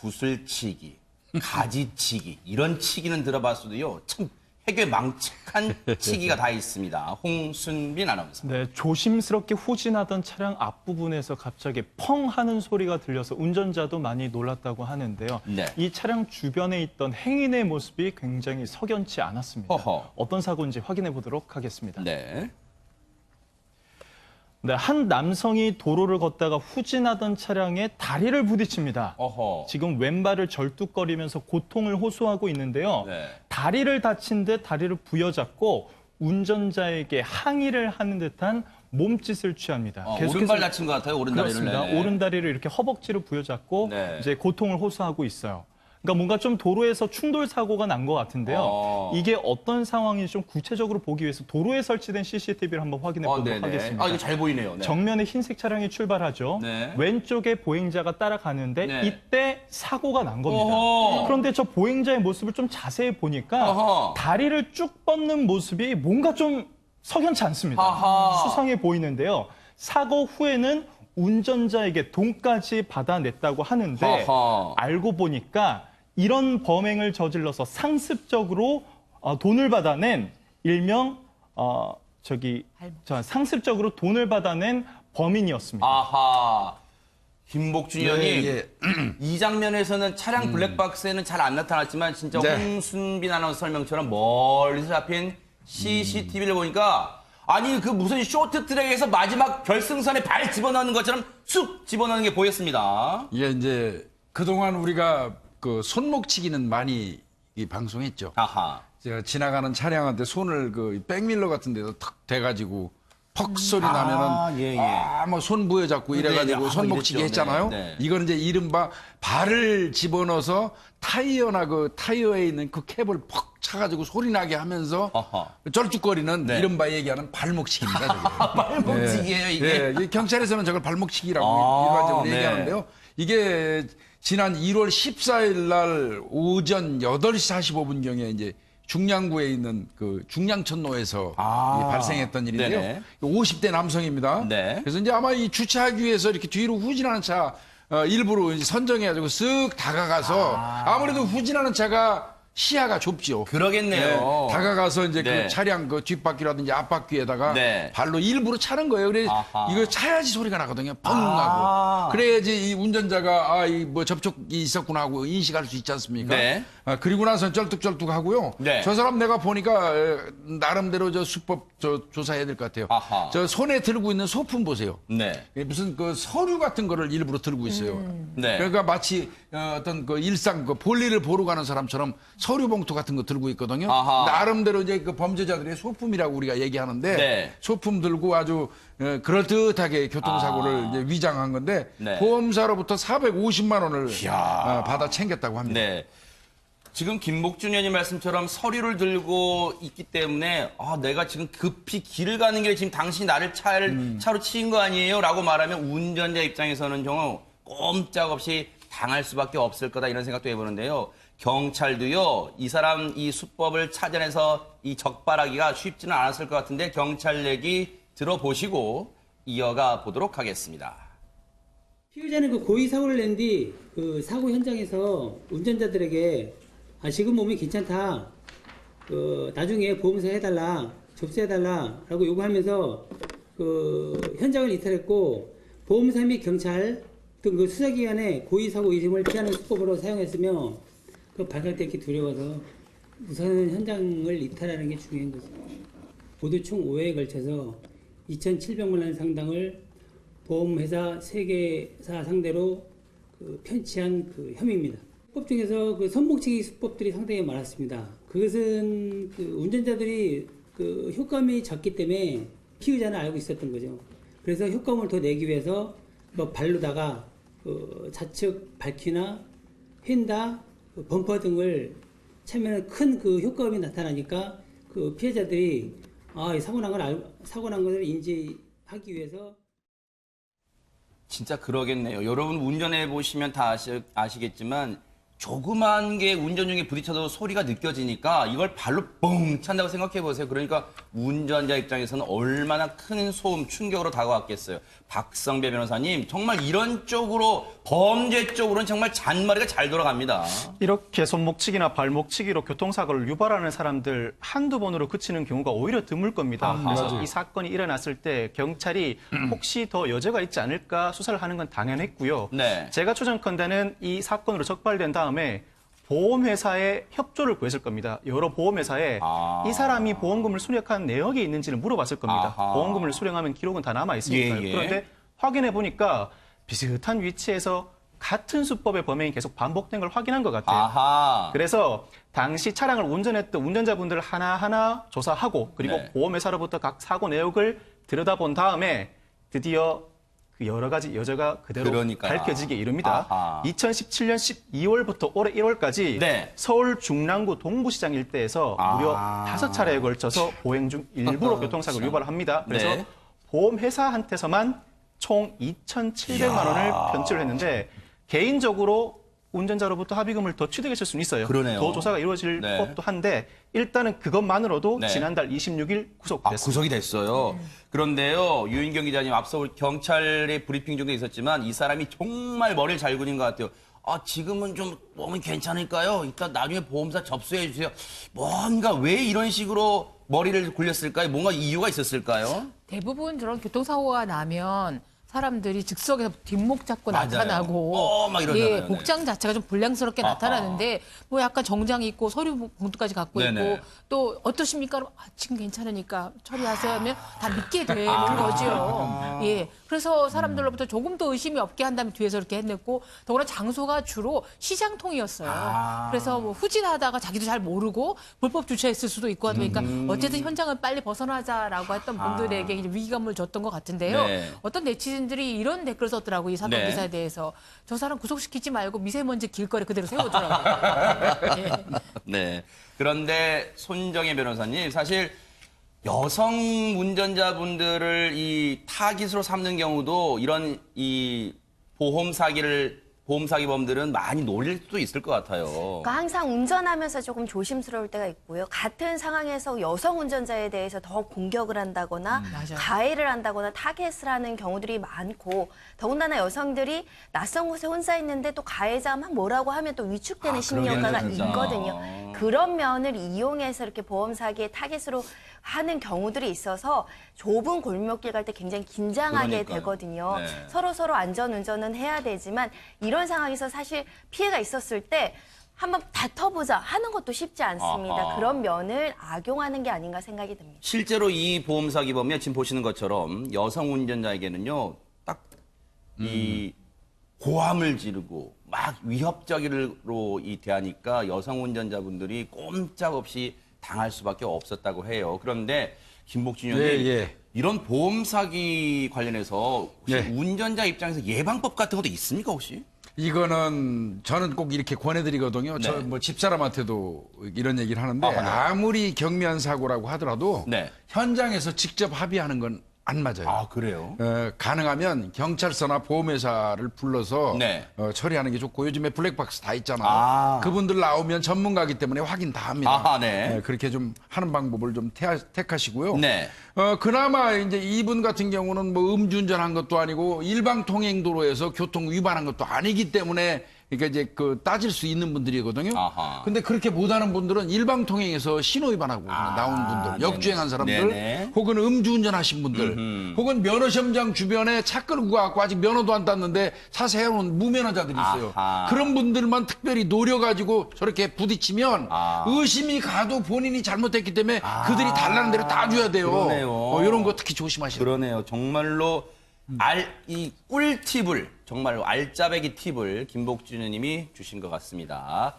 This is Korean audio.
구슬치기, 가지치기 이런 치기는 들어봤어도요. 참 해괴 망측한 치기가 다 있습니다. 홍순빈 아나운서. 네, 조심스럽게 후진하던 차량 앞부분에서 갑자기 펑 하는 소리가 들려서 운전자도 많이 놀랐다고 하는데요. 네. 이 차량 주변에 있던 행인의 모습이 굉장히 석연치 않았습니다. 허허. 어떤 사고인지 확인해 보도록 하겠습니다. 네. 네, 한 남성이 도로를 걷다가 후진하던 차량에 다리를 부딪힙니다. 어허. 지금 왼발을 절뚝거리면서 고통을 호소하고 있는데요. 네. 다리를 다친 듯 다리를 부여잡고 운전자에게 항의를 하는 듯한 몸짓을 취합니다. 오른발 다친 것 같아요. 오른다리를. 그렇습니다. 네네. 오른다리를 이렇게 허벅지를 부여잡고 네. 이제 고통을 호소하고 있어요. 그러니까 뭔가 좀 도로에서 충돌 사고가 난 것 같은데요. 이게 어떤 상황인지 좀 구체적으로 보기 위해서 도로에 설치된 CCTV를 한번 확인해 보도록 네네. 하겠습니다. 이거 잘 보이네요. 네. 정면에 흰색 차량이 출발하죠. 네. 왼쪽에 보행자가 따라가는데 네. 이때 사고가 난 겁니다. 어허. 그런데 저 보행자의 모습을 좀 자세히 보니까 어허. 다리를 쭉 뻗는 모습이 뭔가 좀 석연치 않습니다. 아하. 수상해 보이는데요. 사고 후에는 운전자에게 돈까지 받아냈다고 하는데 아하. 알고 보니까 이런 범행을 저질러서 상습적으로 돈을 받아낸 일명 상습적으로 돈을 받아낸 범인이었습니다. 아하. 김복준 의원님, 예. 이 장면에서는 차량 블랙박스에는 잘 안 나타났지만 진짜 네. 홍순빈 아나운서 설명처럼 멀리서 잡힌 CCTV를 보니까 아니 그 무슨 쇼트트랙에서 마지막 결승선에 발 집어넣는 것처럼 쑥 집어넣는 게 보였습니다. 이게 이제 그동안 우리가 그 손목치기는 많이 방송했죠. 아하. 제가 지나가는 차량한테 손을 그 백밀러 같은 데서 탁 대가지고 퍽 소리 나면은 예, 예. 뭐 손 부여잡고 이래가지고 네, 손목치기 이랬죠. 했잖아요. 네, 네. 이건 이제 이른바 발을 집어넣어서 타이어나 그 타이어에 있는 그 캡을 퍽 차가지고 소리 나게 하면서 어허. 쩔뚝거리는 네. 이른바 얘기하는 발목치기입니다. 저게. 발목치기예요 이게. 이 경찰에서는 저걸 발목치기라고 아, 일반적으로 네. 얘기하는데요. 이게 지난 1월 14일 날 오전 8시 45분경에 이제 중량구에 있는 그 중량천로에서 발생했던 일인데요. 네네. 50대 남성입니다. 네. 그래서 이제 아마 이 주차하기 위해서 이렇게 뒤로 후진하는 차 일부러 이제 선정해가지고 쓱 다가가서 아무래도 후진하는 차가 시야가 좁죠. 그러겠네요. 다가가서 이제 네. 그 차량 그 뒷바퀴라든지 앞바퀴에다가 네. 발로 일부러 차는 거예요. 그래 아하. 이거 차야지 소리가 나거든요. 펑 하고. 그래야지 이 운전자가 이 뭐 접촉이 있었구나 하고 인식할 수 있지 않습니까? 네. 그리고 나서 쩔뚝쩔뚝 하고요. 네. 저 사람 내가 보니까 나름대로 저 수법 조사해야 될 것 같아요. 아하. 저 손에 들고 있는 소품 보세요. 네. 무슨 그 서류 같은 거를 일부러 들고 있어요. 네. 그러니까 마치 어떤 그 일상 그 볼일을 보러 가는 사람처럼 서류 봉투 같은 거 들고 있거든요. 아하. 나름대로 이제 그 범죄자들의 소품이라고 우리가 얘기하는데 네. 소품 들고 아주 그럴듯하게 교통사고를 이제 위장한 건데 네. 보험사로부터 450만 원을 이야. 받아 챙겼다고 합니다. 네. 지금 김복준 의원님 말씀처럼 서류를 들고 있기 때문에 내가 지금 급히 길을 가는 길에 지금 당신이 나를 차로 치인 거 아니에요? 라고 말하면 운전자 입장에서는 좀 꼼짝없이 당할 수밖에 없을 거다 이런 생각도 해보는데요. 경찰도요. 이 사람 이 수법을 찾아내서 이 적발하기가 쉽지는 않았을 것 같은데 경찰 얘기 들어보시고 이어가 보도록 하겠습니다. 피의자는 그 고의 사고를 낸 뒤 그 사고 현장에서 운전자들에게 지금 몸이 괜찮다. 나중에 보험사 해달라, 접수해달라라고 요구하면서 그 현장을 이탈했고 보험사 및 경찰 등 그 수사기관의 고의 사고 의심을 피하는 수법으로 사용했으며 그 발각되기 두려워서 우선은 현장을 이탈하는 게 중요한 것입니다. 모두 총 5회에 걸쳐서 2,700만 원 상당을 보험회사 3개사 상대로 편취한 그 혐의입니다. 수법 중에서 그 손목치기 수법들이 상당히 많았습니다. 그것은 그 운전자들이 그 효과음이 작기 때문에 피의자는 알고 있었던 거죠. 그래서 효과음을 더 내기 위해서 뭐 발로다가 그 좌측 바퀴나 휀다, 그 범퍼 등을 차면 큰 그 효과음이 나타나니까 그 피해자들이 이 사고 난 것을 인지하기 위해서. 진짜 그러겠네요. 여러분 운전해 보시면 다 아시겠지만 조그만 게 운전 중에 부딪혀도 소리가 느껴지니까 이걸 발로 뻥 찬다고 생각해 보세요. 그러니까 운전자 입장에서는 얼마나 큰 소음, 충격으로 다가왔겠어요. 박성배 변호사님, 정말 이런 쪽으로 범죄 쪽으로는 정말 잔머리가 잘 돌아갑니다. 이렇게 손목치기나 발목치기로 교통사고를 유발하는 사람들 한두 번으로 그치는 경우가 오히려 드물 겁니다. 그래서 이 사건이 일어났을 때 경찰이 혹시 더 여죄가 있지 않을까 수사를 하는 건 당연했고요. 네. 제가 추정컨대는 이 사건으로 적발된 다음에 보험회사에 협조를 구했을 겁니다. 여러 보험회사에 이 사람이 보험금을 수령한 내역이 있는지를 물어봤을 겁니다. 아하. 보험금을 수령하면 기록은 다 남아있으니까요. 예, 예. 그런데 확인해 보니까 비슷한 위치에서 같은 수법의 범행이 계속 반복된 걸 확인한 것 같아요. 아하. 그래서 당시 차량을 운전했던 운전자분들을 하나하나 조사하고 그리고 네. 보험회사로부터 각 사고 내역을 들여다본 다음에 드디어 그 여러 가지 여죄가 그대로 그러니까요. 밝혀지게 이릅니다. 아하. 2017년 12월부터 올해 1월까지 네. 서울 중랑구 동부시장 일대에서 무려 5차례에 걸쳐서 보행 중 일부러 교통사고를 유발합니다. 그래서 네. 보험회사한테서만 총 2,700만 원을 편취를 했는데 개인적으로 운전자로부터 합의금을 더 취득했을 수는 있어요. 그러네요. 더 조사가 이루어질 네. 법도 한데 일단은 그것만으로도 네. 지난달 26일 구속됐습니다. 구속이 됐어요. 그런데요, 유인경 기자님 앞서 경찰의 브리핑 중에 있었지만 이 사람이 정말 머리를 잘 굴린 것 같아요. 지금은 좀 몸이 괜찮을까요? 이따 나중에 보험사 접수해 주세요. 뭔가 왜 이런 식으로 머리를 굴렸을까요? 뭔가 이유가 있었을까요? 대부분 저런 교통사고가 나면 사람들이 즉석에서 뒷목 잡고 맞아요. 나타나고 막 이러잖아요. 예, 복장 자체가 좀 불량스럽게 나타나는데 뭐 약간 정장 입고 서류 봉투까지 갖고 네네. 있고 또 어떠십니까? 그럼 지금 괜찮으니까 처리하세요 하면 다 믿게 되는 거죠. 예. 그래서 사람들로부터 조금 더 의심이 없게 한다면 뒤에서 이렇게 해냈고 더구나 장소가 주로 시장통이었어요. 그래서 뭐 후진하다가 자기도 잘 모르고 불법 주차했을 수도 있고 하다 보니까 어쨌든 현장을 빨리 벗어나자라고 했던 분들에게 이제 위기감을 줬던 것 같은데요. 네. 어떤 네티즌들이 이런 댓글 썼더라고요. 이 사건 네. 기사에 대해서. 저 사람 구속시키지 말고 미세먼지 길거리 그대로 세워두라고. 예. 네. 그런데 손정혜 변호사님, 사실 여성 운전자분들을 이 타깃으로 삼는 경우도 이런 이 보험 사기범들은 많이 노릴 수도 있을 것 같아요. 그러니까 항상 운전하면서 조금 조심스러울 때가 있고요. 같은 상황에서 여성 운전자에 대해서 더 공격을 한다거나 맞아요. 가해를 한다거나 타겟을 하는 경우들이 많고 더군다나 여성들이 낯선 곳에 혼자 있는데 또 가해자가 막 뭐라고 하면 또 위축되는 심리 그러게요, 효과가 진짜. 있거든요. 그런 면을 이용해서 이렇게 보험 사기의 타겟으로 하는 경우들이 있어서 좁은 골목길 갈 때 굉장히 긴장하게 그러니까요. 되거든요. 네. 서로 안전 운전은 해야 되지만 이런 상황에서 사실 피해가 있었을 때 한번 다퉈보자 하는 것도 쉽지 않습니다. 아하. 그런 면을 악용하는 게 아닌가 생각이 듭니다. 실제로 이 보험 사기범이 지금 보시는 것처럼 여성 운전자에게는요, 딱 이 고함을 지르고 막 위협적으로 대하니까 여성 운전자분들이 꼼짝없이 당할 수밖에 없었다고 해요. 그런데 김복준 의원님, 예. 이런 보험 사기 관련해서 혹시 예. 운전자 입장에서 예방법 같은 것도 있습니까 혹시? 이거는 저는 꼭 이렇게 권해드리거든요. 네. 저 뭐 집사람한테도 이런 얘기를 하는데 네. 아무리 경미한 사고라고 하더라도 네. 현장에서 직접 합의하는 건 안 맞아요. 그래요? 가능하면 경찰서나 보험회사를 불러서 네. 처리하는 게 좋고 요즘에 블랙박스 다 있잖아요. 그분들 나오면 전문가기 때문에 확인 다 합니다. 네. 그렇게 좀 하는 방법을 좀 택하시고요. 네. 그나마 이제 이분 같은 경우는 뭐 음주운전한 것도 아니고 일방통행도로에서 교통 위반한 것도 아니기 때문에 그러니까 이제 그 따질 수 있는 분들이거든요. 아하. 근데 그렇게 못하는 분들은 일방통행에서 신호 위반하고 그냥 나온 분들, 역주행한 사람들, 네네. 혹은 음주운전하신 분들, 혹은 면허시험장 주변에 차 끌고 가고 아직 면허도 안 땄는데 차 세워놓은 무면허자들이 있어요. 아하. 그런 분들만 특별히 노려가지고 저렇게 부딪히면 의심이 가도 본인이 잘못했기 때문에 그들이 달라는 대로 다 줘야 돼요. 그러네요. 이런 거 특히 조심하셔야 돼요. 그러네요. 정말로 이 꿀팁을 정말로 알짜배기 팁을 김복준 의원님이 주신 것 같습니다.